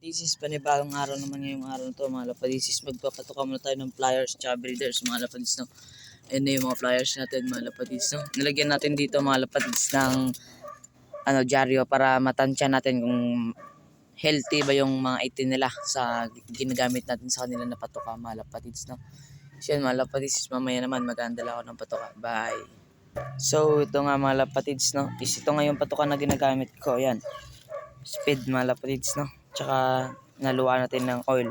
Lapadisis, panibagong araw naman ngayong araw na to mga lapadisis. Magpapatuka muna tayo ng flyers at breeders mga lapadisis, no? Ayan na yung mga flyers natin mga lapadisis, no? Nilagyan natin dito mga lapadisis ng dyaryo para matansya natin kung healthy ba yung mga itin nila sa ginagamit natin sa kanila na patuka mga lapadisis, no? So yun mga lapadisis, mamaya naman magandala ako ng patuka. Bye! So ito nga mga lapadisis, no? Ito nga yung patuka na ginagamit ko. Ayan, speed mga lapadisis, no? Tsaka naluwa natin ng oil.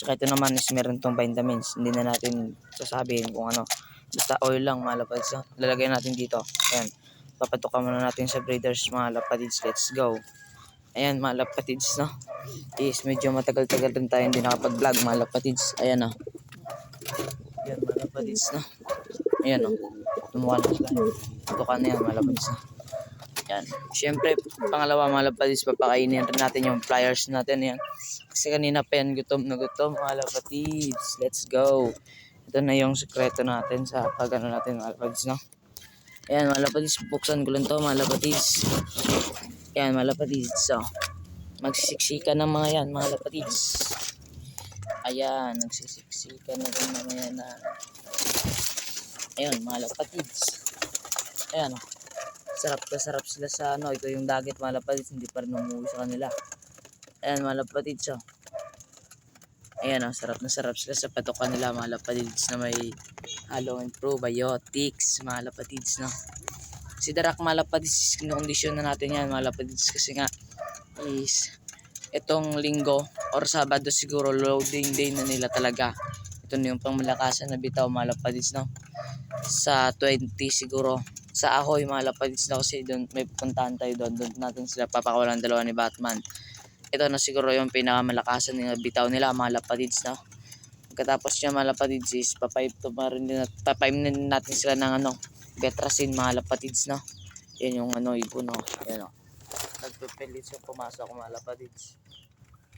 Tsaka ito naman is meron tong vitamins. Hindi na natin sasabihin kung ano. Basta oil lang mga lapadisis, no? Lalagay natin dito. Ayan, papatukan muna natin sa breeders mga lapadisis. Let's go. Ayan mga lapadisis, no? Is medyo matagal-tagal rin tayo hindi nakapag-vlog mga lapadisis. Ayan, no? Ayan mga lapadisis, no? Ayan, no? Tumuha na sila. Patukan na yan mga lapadisis, no? Yan. Siyempre, pangalawa mga lapadisis, papakainin rin natin yung flyers natin. Yan. Kasi kanina pa yan, gutom na gutom mga lapadisis. Let's go. Ito na yung sekreto natin sa pagano natin mga lapadisis, no? Ayan mga lapadisis, buksan ko lang to mga lapadisis. Ayan mga lapadisis, so magsisiksikan ng mga yan mga lapadisis. Ayan, nagsisiksikan na rin mga yan na. Ayan mga lapadisis. Ayan, oh. Sarap sila sa ano, ito yung dagat mga lapadisis, hindi pa rin umuwi sa kanila. Ayan mga lapadisis, oh. Ayan, oh, sarap sila sa patukan nila mga lapadisis na may halong probiotics mga lapadisis, no? Si Darak mga lapadisis, kinokondisyon na natin yan mga lapadisis kasi nga is itong linggo or Sabado siguro loading day na nila talaga. Ito na yung pangmalakasan na bitaw mga lapadisis, no? Sa 20 siguro sa Ahoy mga lapadisis na, kasi doon may pupuntahan tayo doon natin sila papakawalan dalawa ni Batman. Ito na siguro yung pinakamalakasan ng bitaw nila mga lapadisis, no? Pagkatapos niya mga lapadisis, papaim natin sila ng Betrasin mga lapadisis, no? Yan yung ibon, no? Yan, no? Nagpipilit siya pumasok mga lapadisis.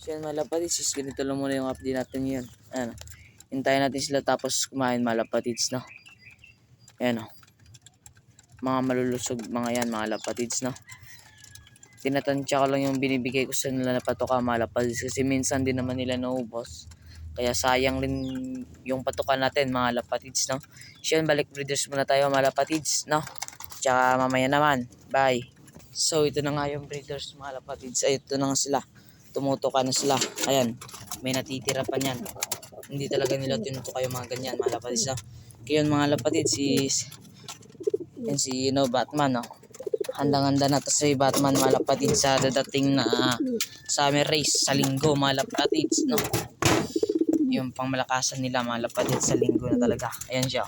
So yan mga lapadisis, ganito lang muna yung update natin yun. Ano, hintayin natin sila tapos kumain mga lapadisis, no? Yan, no? Mga malulusog mga yan mga lapadisis, no? Tinatansya ko lang yung binibigay ko sa nila na patuka mga lapadisis kasi minsan din naman nila naubos, kaya sayang rin yung patuka natin mga lapadisis, no? So yun, balik breeders muna tayo mga lapadisis, no? Tsaka mamaya naman, bye. So ito na nga yung breeders mga lapadisis. Ay, ito na nga sila, tumutuka na sila. Ayan, may natitira pa niyan. Hindi talaga nila tinutuka yung mga ganyan mga lapadisis, no? Kaya yun mga lapadisis is yan si Batman, no? Handang-handa na to si Batman mga lapadisis sa dadating na summer race sa linggo mga lapadisis, no? Yung pangmalakasan nila mga lapadisis sa linggo na talaga. Ayan siya.